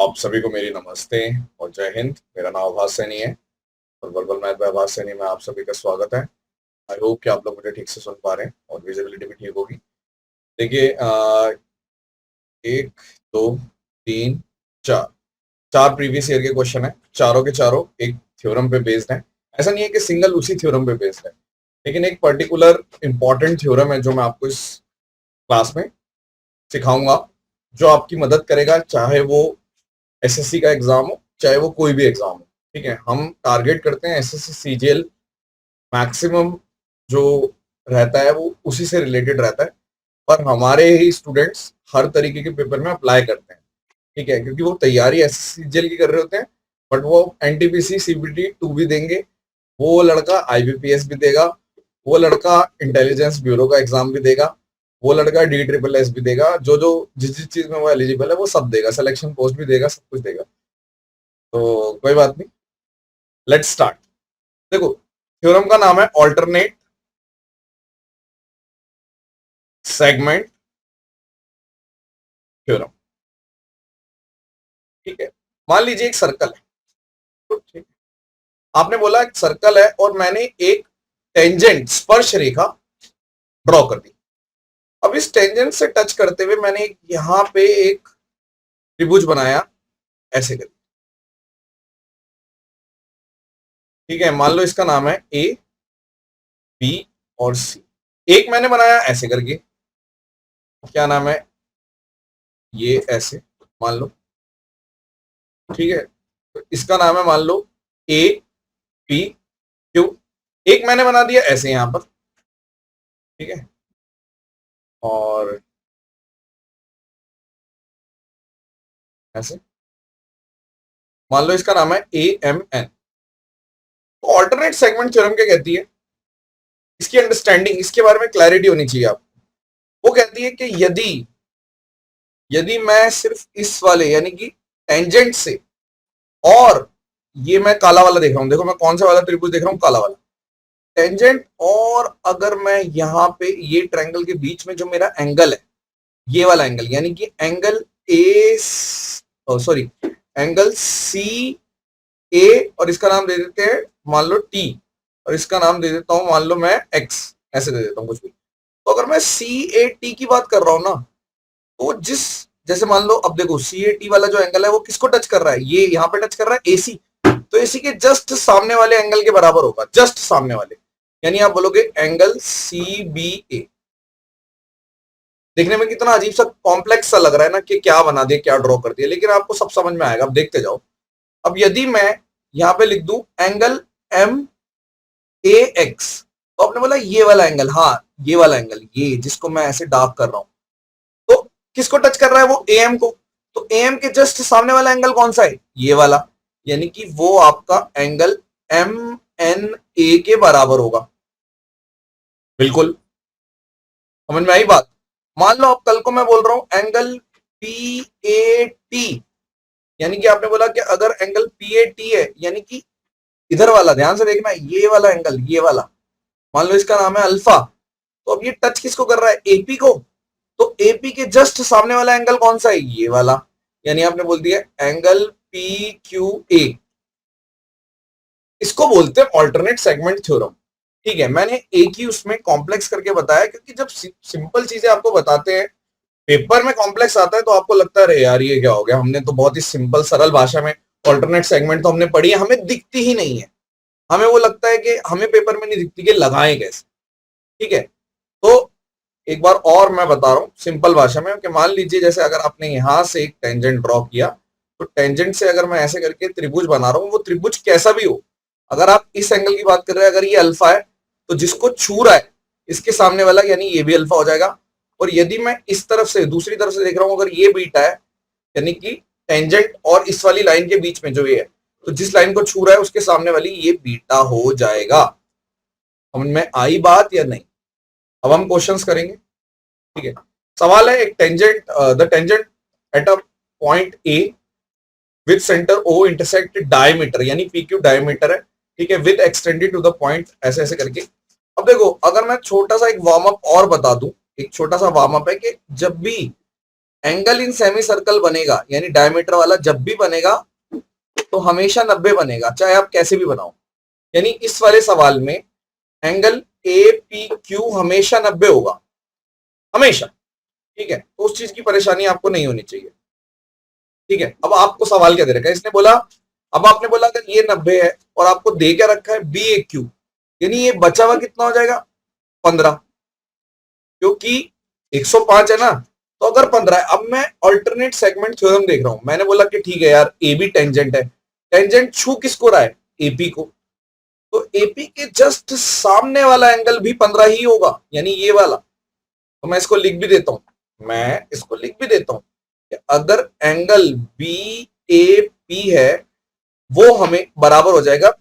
आप सभी को मेरी नमस्ते और जय हिंद। मेरा नाम आभास सैनी है और वर्बल मैथ बाय आभास सैनी में आप सभी का स्वागत है। आई होप कि आप लोग मुझे ठीक से सुन पा रहे हैं और विजिबिलिटी भी ठीक होगी। देखिए, एक, दो, तीन, चार, चार प्रीवियस ईयर के क्वेश्चन है। चारों के चारों एक थ्योरम पे बेस्ड है। ऐसा नहीं है कि सिंगल उसी थ्योरम पे बेस्ड है, लेकिन एक पर्टिकुलर इंपॉर्टेंट थ्योरम है जो मैं आपको इस क्लास में सिखाऊंगा, जो आपकी मदद करेगा, चाहे वो एसएससी का एग्जाम हो चाहे वो कोई भी एग्जाम हो। ठीक है, हम टारगेट करते हैं एसएससी सीजीएल, मैक्सिमम जो रहता है वो उसी से रिलेटेड रहता है, पर हमारे ही स्टूडेंट्स हर तरीके के पेपर में अप्लाई करते हैं। ठीक है, क्योंकि वो तैयारी एसएससी सीजीएल की कर रहे होते हैं, बट वो एनटीपीसी सीबीटी 2 भी देंगे, वो लड़का आईबीपीएस भी देगा, वो लड़का इंटेलिजेंस ब्यूरो का एग्जाम भी देगा, वो लड़का डी ट्रिपल एस भी देगा, जो जो जिस जिस चीज में वो एलिजिबल है वो सब देगा, सिलेक्शन पोस्ट भी देगा, सब कुछ देगा। तो कोई बात नहीं, लेट्स स्टार्ट। देखो, थ्योरम का नाम है ऑल्टरनेट सेगमेंट थ्योरम। ठीक है, मान लीजिए एक सर्कल है। तो ठीक, आपने बोला एक सर्कल है और मैंने एक टेंजेंट स्पर्श रेखा ड्रॉ कर दी। अब इस टेंजेंट से टच करते हुए मैंने यहां पे एक त्रिभुज बनाया, ऐसे करके। ठीक है, मान लो इसका नाम है ए, बी और सी। एक मैंने बनाया ऐसे करके, क्या नाम है, ये ऐसे मान लो। ठीक है, तो इसका नाम है मान लो ए, पी, क्यू। एक मैंने बना दिया ऐसे यहां पर। ठीक है, और ऐसे मान लो इसका नाम है ए एम एन। तो ऑल्टरनेट सेगमेंट थ्योरम क्या कहती है, इसकी अंडरस्टैंडिंग, इसके बारे में क्लैरिटी होनी चाहिए आपको। वो कहती है कि यदि यदि मैं सिर्फ इस वाले यानी कि टेंजेंट से, और ये मैं काला वाला देख रहा हूं, देखो मैं कौन सा वाला त्रिभुज देख रहा हूं, काला वाला टेंजेंट, और अगर मैं यहां पे ये ट्रायंगल के बीच में जो मेरा एंगल है, ये वाला एंगल यानी कि angle A, sorry, angle C A, और इसका नाम दे देते हैं मान लो टी, और इसका नाम दे देता हूं मान लो मैं एक्स, ऐसे दे देता हूं कुछ भी। तो अगर मैं सी ए टी की बात कर रहा हूं ना, तो जिस, जैसे मान लो, अब देखो सी ए टी वाला जो एंगल है वो किसको टच कर रहा है, ये यहाँ पे टच कर रहा है एसी, तो एसी के जस्ट सामने वाले एंगल के बराबर होगा, जस्ट सामने वाले, यानी आप बोलोगे एंगल सी बी ए। देखने में कितना अजीब सा कॉम्प्लेक्स सा लग रहा है ना, कि क्या बना दिया, क्या ड्रॉ कर दिया, लेकिन आपको सब समझ में आएगा, अब देखते जाओ। अब यदि मैं यहां पे लिख दूं एंगल एम ए एक्स, तो आपने बोला ये वाला एंगल, हाँ ये वाला एंगल, ये जिसको मैं ऐसे डार्क कर रहा हूं, तो किसको टच कर रहा है, वो ए एम को। तो ए एम के जस्ट सामने वाला एंगल कौन सा है, ये वाला, यानी कि वो आपका एंगल एम एन ए के बराबर होगा। बिल्कुल समझ में आई बात। मान लो अब कल को मैं बोल रहा हूं एंगल पी ए टी, यानी कि आपने बोला कि अगर एंगल पी ए टी है, यानी कि इधर वाला, ध्यान से देखना, ये वाला एंगल, ये वाला, मान लो इसका नाम है अल्फा, तो अब ये टच किसको कर रहा है, एपी को। तो एपी के जस्ट सामने वाला एंगल कौन सा है, ये वाला, यानी आपने बोल दिया एंगल पी क्यू ए। इसको बोलते हैं ऑल्टरनेट सेगमेंट थ्योरम। ठीक है, मैंने एक ही उसमें कॉम्प्लेक्स करके बताया, क्योंकि जब सिंपल चीजें आपको बताते हैं, पेपर में कॉम्प्लेक्स आता है, तो आपको लगता है अरे यार ये क्या हो गया, हमने तो बहुत ही सिंपल सरल भाषा में ऑल्टरनेट सेगमेंट तो हमने पढ़ी है, हमें दिखती ही नहीं है। हमें वो लगता है कि हमें पेपर में नहीं दिखती कि लगाएं कैसे। ठीक है, तो एक बार और मैं बता रहा हूं सिंपल भाषा में, कि मान लीजिए जैसे अगर आपने यहां से एक टेंजेंट ड्रॉ किया, तो टेंजेंट से अगर मैं ऐसे करके त्रिभुज बना रहा हूं, वो त्रिभुज कैसा भी हो, अगर आप इस एंगल की बात कर रहे हैं, अगर ये अल्फा है, तो जिसको छू रहा है इसके सामने वाला, यानी ये भी अल्फा हो जाएगा। और यदि मैं इस तरफ से, दूसरी तरफ से देख रहा हूं, अगर ये बीटा है, यानी कि टेंजेंट और इस वाली लाइन के बीच में जो ये है, तो जिस लाइन को छू रहा है उसके सामने वाली ये बीटा हो जाएगा। समझ में आई बात या नहीं। अब हम क्वेश्चंस करेंगे। ठीक है, सवाल है एक tangent, the tangent at a point A with centre O intersect diameter, यानी पी क्यू डायमीटर है। ठीक है, with extended to the point, ऐसे ऐसे करके। अब देखो, अगर मैं छोटा सा एक वार्म अप और बता दूं, एक छोटा सा वार्म अप है कि जब भी एंगल इन सेमी सर्कल बनेगा, यानी डायमीटर वाला जब भी बनेगा तो हमेशा 90 बनेगा, चाहे आप कैसे भी बनाओ। यानी इस वाले सवाल में एंगल ए पी क्यू हमेशा 90 होगा, हमेशा। ठीक है, तो उस चीज की परेशानी आपको नहीं होनी चाहिए। ठीक है, अब आपको सवाल क्या दे रखा है, इसने बोला, अब आपने बोला अगर ये 90 है और आपको दे क्या रखा है बी ए क्यू, यानी ये बचा हुआ कितना हो जाएगा 15, क्योंकि 105 है ना, तो अगर 15 है। अब मैं अल्टरनेट सेगमेंट थ्योरम देख रहा हूं, मैंने बोला कि ठीक है यार ए बी टेंजेंट है, टेंजेंट छू किसको रहा है एपी को, तो एपी के जस्ट सामने वाला एंगल भी 15 ही होगा, यानी ये वाला। तो मैं इसको लिख भी देता हूं, मैं इसको लिख भी देता हूं कि अगर एंगल बी ए पी है वो हमें बराबर हो जाएगा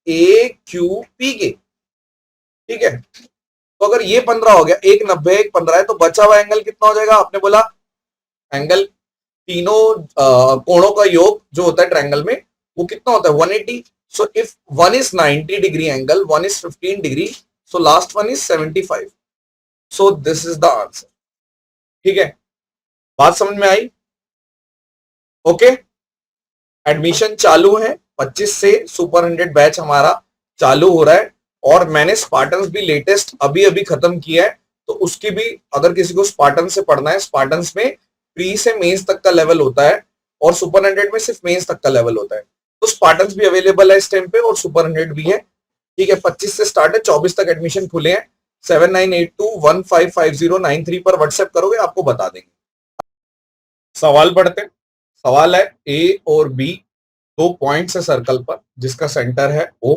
ए क्यू पी के। ठीक है, तो अगर ये 15 हो गया, एक 90 एक 15 है, तो बचा हुआ एंगल कितना हो जाएगा, आपने बोला एंगल तीनों कोणों का योग जो होता है ट्रायंगल में वो कितना होता है 180। So if one is 90 degree angle, one is 15 degree, so last one is 75। So this is the answer. ठीक है, बात समझ में आई? ओके, एडमिशन चालू है 25 से, सुपर 100 बैच हमारा चालू हो रहा है, और मैंने स्पार्टन्स भी लेटेस्ट अभी अभी खत्म किया है, तो उसकी भी अगर किसी को स्पार्टन से पढ़ना है, स्पार्टन्स में प्री से मेंस तक का लेवल होता है और सुपर 100 में सिर्फ मेंस तक का लेवल होता है, तो स्पार्टन्स भी अवेलेबल है इस टाइम पे और सुपर 100 भी है। ठीक है, 25 से स्टार्ट है, 24 तक एडमिशन खुले हैं। 7982155093 पर व्हाट्सएप करोगे, आपको बता देंगे। सवाल पढ़ते हैं। सवाल है ए और बी दो पॉइंट्स है सर्कल पर जिसका सेंटर है ओ,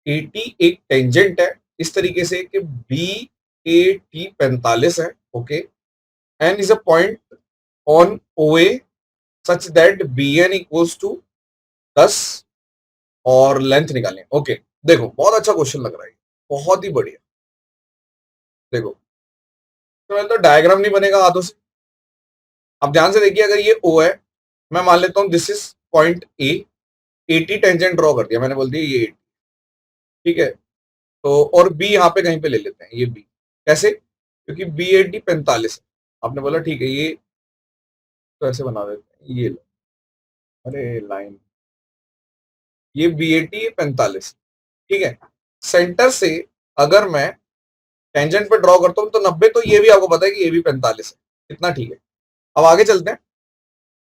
एटी एक टेंजेंट है इस तरीके से कि बी ए टी 45 है। Okay, N is a point on O A such that B N equals to 10 और लेंथ निकालें। ओके, देखो बहुत अच्छा क्वेश्चन लग रहा है, बहुत ही बढ़िया। देखो तो तो डायग्राम नहीं बनेगा हाथों से, अब ध्यान से देखिए, अगर ये ओ है, मैं मान लेता हूं this is point A, 80 tangent draw कर दिया मैंने, बोल दिया ये 80। ठीक है, तो और बी यहाँ पे कहीं पे ले लेते हैं, ये बी कैसे, क्योंकि बी 80 45 है। आपने बोला ठीक है, ये तो ऐसे बना देते हैं, ये लो, अरे लाइन, ये बी 80 45। ठीक है, सेंटर से अगर मैं टेंजेंट पे ड्रॉ करता हूँ तो 90, तो ये भी आपको पता है कि ये भी 45 है, इतना ठीक है। अब आगे चलते हैं,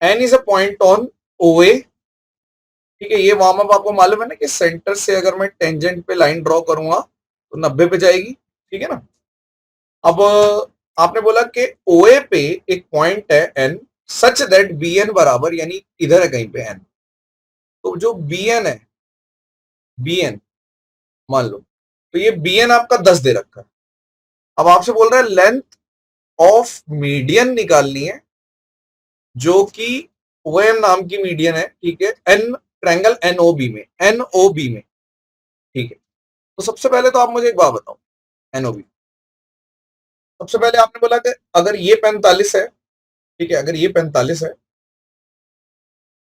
N is a point on O A. ठीक है, ये वार्म अप आपको मालूम है ना कि सेंटर से अगर मैं टेंजेंट पे लाइन ड्रॉ करूंगा तो 90 पे जाएगी। ठीक है ना, अब आपने बोला कि ओए पे एक पॉइंट है N such that B N बराबर, यानी इधर है कहीं पे एन, तो जो बी एन है, बी एन मान लो, तो ये बी एन आपका 10 दे रखा है। अब आपसे बोल रहा है लेंथ ऑफ मीडियन निकालनी है जो कि ओ एम नाम की मीडियन है। ठीक है, एन ट्रायंगल एनओबी में, एनओबी में। ठीक है, तो सबसे पहले तो आप मुझे एक बात बताओ, एनओबी सबसे पहले आपने बोला कि अगर ये 45 है, ठीक है, अगर ये 45 है,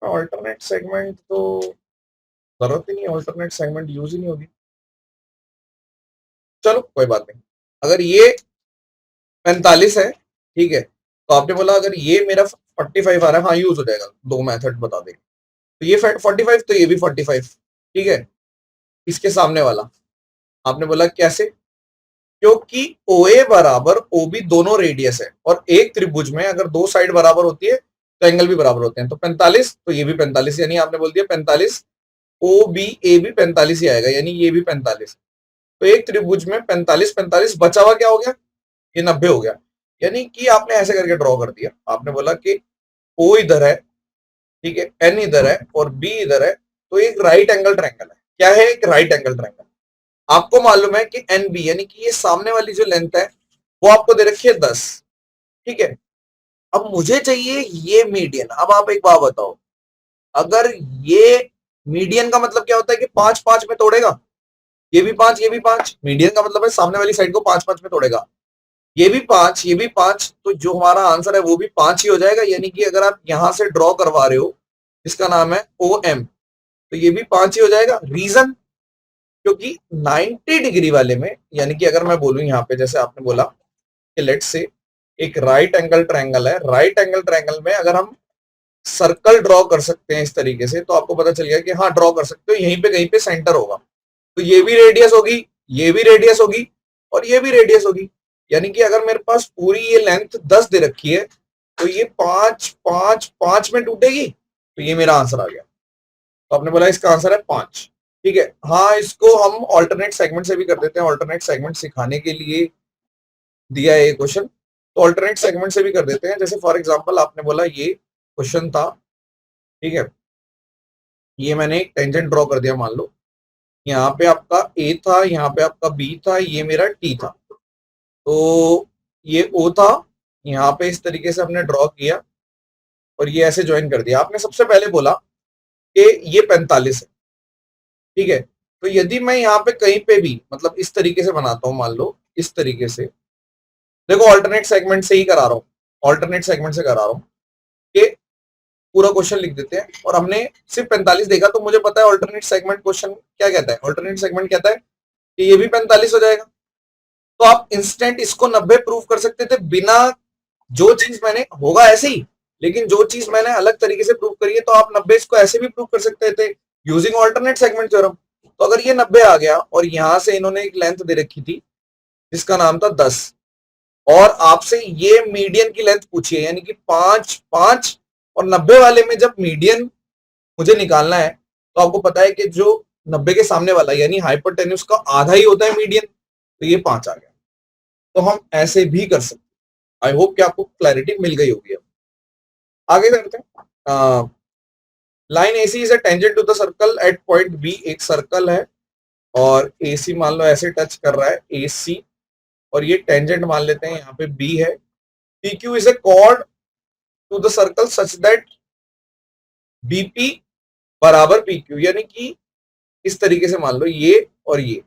ऑल्टरनेट सेगमेंट तो जरूरत ही नहीं है, ऑल्टरनेट सेगमेंट यूज ही नहीं होगी। चलो कोई बात नहीं, अगर ये 45 है, ठीक है, तो आपने बोला अगर ये मेरा 45 आ रहा है, हाँ यूज हो जाएगा, दो मेथड बता देंगे, तो ये 45 तो ये भी 45। ठीक है, इसके सामने वाला आपने बोला कैसे, क्योंकि ओ ए बराबर ओ बी दोनों रेडियस है, और एक त्रिभुज में अगर दो साइड बराबर होती है तो एंगल भी बराबर होते हैं, तो 45 तो ये भी 45, यानी आपने बोल दिया 45, ओ बी ए भी 45 ही आएगा, यानी ये भी 45। तो एक त्रिभुज में 45 45 बचा हुआ क्या हो गया, ये 90 हो गया। यानी कि आपने ऐसे करके ड्रॉ कर दिया, आपने बोला कि ओ इधर है, ठीक है, एन इधर है और बी इधर है, तो एक राइट एंगल ट्रायंगल है। क्या है, एक राइट एंगल ट्रायंगल। आपको मालूम है कि एन बी यानी कि ये सामने वाली जो लेंथ है वो आपको दे रखी है 10। ठीक है, अब मुझे चाहिए ये मीडियन। अब आप एक बात बताओ, अगर ये मीडियन का मतलब क्या होता है कि 5 5 में तोड़ेगा, ये भी 5 ये भी 5, मीडियन का मतलब है सामने वाली साइड को 5 5 में तोड़ेगा, ये भी 5 ये भी 5, तो जो हमारा आंसर है वो भी 5 ही हो जाएगा। यानी कि अगर आप यहां से ड्रॉ करवा रहे हो, इसका नाम है ओ एम, तो ये भी 5 ही हो जाएगा। रीजन, क्योंकि 90 डिग्री वाले में, यानी कि अगर मैं बोलूं यहाँ पे, जैसे आपने बोला कि लेट्स से एक राइट एंगल ट्रायंगल है, राइट एंगल ट्रायंगल में अगर हम सर्कल ड्रॉ कर सकते हैं इस तरीके से, तो आपको पता चल गया कि हाँ ड्रॉ कर सकते हो, यहीं पे कहीं पे सेंटर होगा, तो ये भी रेडियस होगी, ये भी रेडियस होगी, और ये भी रेडियस होगी। यानी कि अगर मेरे पास पूरी ये लेंथ 10 दे रखी है, तो ये 5 5 5 में टूटेगी, तो ये मेरा आंसर आ गया। तो आपने बोला इसका आंसर है 5। ठीक है, हाँ इसको हम ऑल्टरनेट सेगमेंट से भी कर देते हैं, ऑल्टरनेट सेगमेंट सिखाने के लिए दिया है ये क्वेश्चन, तो ऑल्टरनेट सेगमेंट से भी कर देते हैं। जैसे फॉर एग्जांपल आपने बोला ये क्वेश्चन था, ठीक है, ये मैंने एक टेंजेंट ड्रॉ कर दिया, मान लो यहाँ पे आपका ए था, यहाँ पे आपका बी था, ये मेरा टी था, तो ये ओ था, यहाँ पे इस तरीके से हमने ड्रॉ किया और ये ऐसे ज्वाइन कर दिया। आपने सबसे पहले बोला कि ये 45 है, ठीक है, तो यदि मैं यहाँ पे कहीं पे भी मतलब इस तरीके से बनाता हूँ, मान लो इस तरीके से, देखो ऑल्टरनेट सेगमेंट से ही करा रहा हूँ, ऑल्टरनेट सेगमेंट से करा रहा हूँ, कि पूरा क्वेश्चन लिख देते हैं, और हमने सिर्फ 45 देखा, तो मुझे पता है ऑल्टरनेट सेगमेंट क्वेश्चन क्या कहता है। ऑल्टरनेट सेगमेंट कहता है कि ये भी 45 हो जाएगा, तो आप इंस्टेंट इसको 90 प्रूव कर सकते थे बिना, जो चीज मैंने होगा ऐसे ही, लेकिन जो चीज मैंने अलग तरीके से प्रूव करी है, तो आप 90 इसको ऐसे भी प्रूव कर सकते थे यूजिंग ऑल्टरनेट सेगमेंट थ्योरम। तो अगर ये 90 आ गया और यहां से इन्होंने एक लेंथ दे रखी थी जिसका नाम था 10, और आपसे ये मीडियन की लेंथ पूछी है, यानी कि 5 5 और 90 वाले में जब मीडियन मुझे निकालना है, तो आपको पता है कि जो 90 के सामने वाला यानी हाइपोटेन्यूज का आधा ही होता है मीडियन, तो ये 5 आ गया। तो हम ऐसे भी कर सकते हैं। आई होप कि आपको क्लैरिटी मिल गई होगी। अब आगे करते हैं। Line AC is a tangent to the circle at point B, एक सर्कल है और एसी मान लो ऐसे टच कर रहा है एसी, और ये टेंजेंट मान लेते हैं यहाँ पे बी है। P Q is a chord to the circle such that BP बराबर पी क्यू, यानी कि इस तरीके से मान लो ये और ये,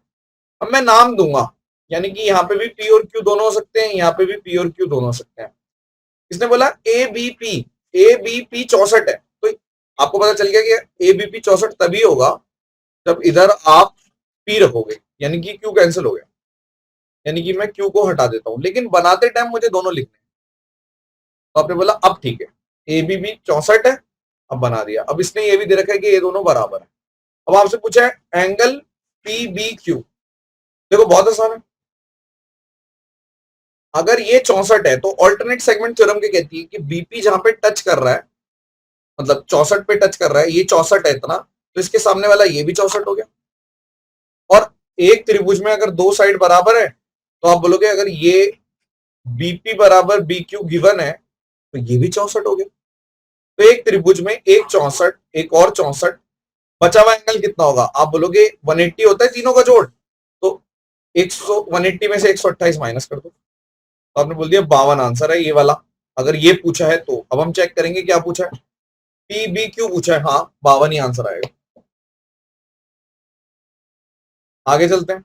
अब मैं नाम दूंगा, यानी कि यहाँ पे भी पी और क्यू दोनों हो सकते हैं, यहाँ पे भी पी और क्यू दोनों हो सकते हैं। इसने बोला A B P, A B P 64 है, तो आपको पता चल गया कि ए बी पी 64 तभी होगा जब इधर आप पी रखोगे, यानी कि क्यू कैंसिल हो गया, यानी कि मैं क्यू को हटा देता हूं, लेकिन बनाते टाइम मुझे दोनों लिखने हैं। तो आपने बोला अब ठीक है, ए बी बी 64 है, अब बना दिया। अब इसने ये भी दे रखा है कि ये दोनों बराबर है। अब आपसे पूछा है एंगल पी बी क्यू, देखो बहुत आसान है। अगर ये 64 है, तो ऑल्टरनेट सेगमेंट थ्योरम क्या कहती है कि बीपी जहां पे टच कर रहा है, मतलब 64 पे टच कर रहा है, ये 64 है इतना, तो इसके सामने वाला ये भी 64 हो गया। और एक त्रिभुज में अगर दो साइड बराबर है, तो आप बोलोगे अगर ये बीपी बराबर बी क्यू गिवन है, तो ये भी 64 हो गया। तो एक त्रिभुज में एक 64, एक और 64, बचा हुआ एंगल कितना होगा? आप बोलोगे 180 होता है तीनों का जोड़, तो 100 180 में से 128 माइनस कर दो, तो आपने बोल दिया 52 आंसर है ये वाला। अगर ये पूछा है तो अब हम चेक करेंगे क्या पूछा है। पी बी क्यू पूछा है, हाँ 52 ही आंसर आएगा। आगे चलते हैं,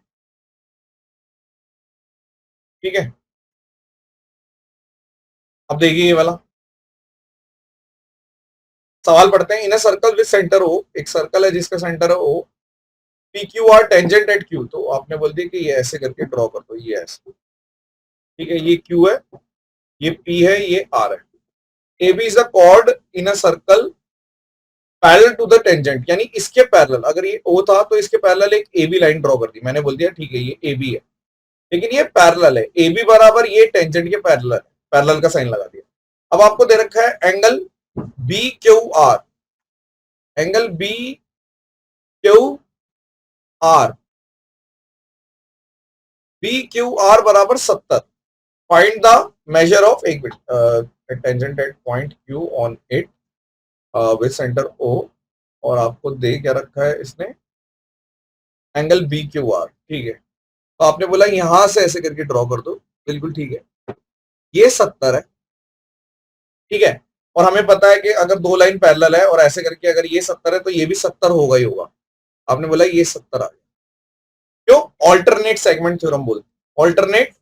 ठीक है। अब देखिए ये वाला सवाल पढ़ते हैं। In a circle with centre O, एक सर्कल है जिसका सेंटर है O, P Q R tangent at Q, तो आपने बोल दिया कि ये ऐसे करके ड्रॉ कर दो, ये ऐसे, ठीक है, ये क्यू है, ये पी है, ये आर है। A B is the chord in a circle parallel to the tangent, यानी इसके पैरेलल, अगर ये ओ था तो इसके पैरेलल एक ए बी लाइन ड्रॉ कर दी। मैंने बोल दिया ठीक है ये ए बी है, लेकिन ये पैरेलल है, ए बी बराबर ये टेंजेंट के पैरेलल है, पैरेलल का साइन लगा दिया। अब आपको दे रखा है angle B Q R, angle B Q R, B Q R बराबर 70, फाइंड द मेजर ऑफ, एक minute, tangent at point Q on it with centre O, और आपको दे क्या रखा है इसने, एंगल बी क्यू आर, ठीक है। तो आपने बोला यहां से ऐसे करके ड्रॉ कर दो, बिल्कुल ठीक है, ये 70 है, ठीक है, और हमें पता है कि अगर दो लाइन पैरेलल है और ऐसे करके अगर ये 70 है तो ये भी 70 होगा ही होगा। आपने बोला ये 70 आ गया, क्यों? ऑल्टरनेट सेगमेंट थ्योरम बोलते, ऑल्टरनेट,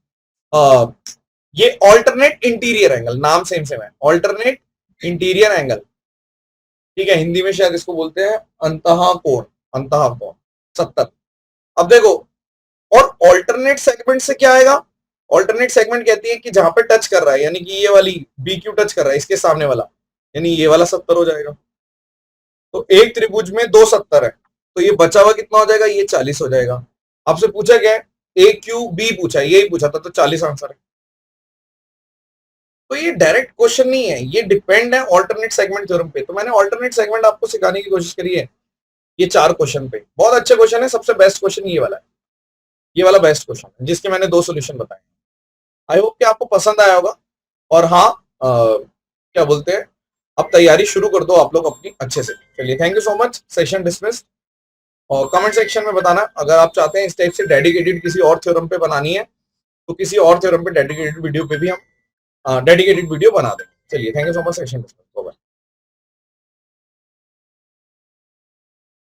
ये ऑल्टरनेट इंटीरियर एंगल, नाम सेम सेम है, ऑल्टरनेट इंटीरियर एंगल, ठीक है, हिंदी में शायद इसको बोलते हैं अंतः कोण, अंतः कोण 70। अब देखो, और ऑल्टरनेट सेगमेंट से क्या आएगा, ऑल्टरनेट सेगमेंट कहती है कि जहां पे टच कर रहा है, यानी कि ये वाली बी क्यू टच कर रहा है इसके सामने वाला, यानी ये वाला 70 हो जाएगा। तो एक त्रिभुज में दो 70 है, तो ये बचा हुआ कितना हो जाएगा, ये 40 हो जाएगा। आपसे पूछा क्या है, ए क्यू बी पूछा है, यही पूछा था, तो 40 आंसर है। तो ये डायरेक्ट क्वेश्चन नहीं है, ये डिपेंड है ऑल्टरनेट सेगमेंट थ्योरम पे। तो मैंने ऑल्टरनेट सेगमेंट आपको सिखाने की कोशिश करी है ये 4 क्वेश्चन पे। बहुत अच्छे क्वेश्चन है, सबसे बेस्ट क्वेश्चन ये वाला है, ये वाला बेस्ट क्वेश्चन है जिसके मैंने 2 सोल्यूशन बताए। आई होप कि आपको पसंद आया होगा। और हाँ, क्या बोलते हैं, अब तैयारी शुरू कर दो आप लोग अपनी अच्छे से। चलिए, thank you so much, session dismiss. और कमेंट सेक्शन में बताना अगर आप चाहते हैं इस टाइप से डेडिकेटेड किसी और थ्योरम पे बनानी है, तो किसी और थ्योरम पे डेडिकेटेड वीडियो पे भी हम डेडिकेटेड वीडियो बना दें। चलिए, thank you so much, session dismiss.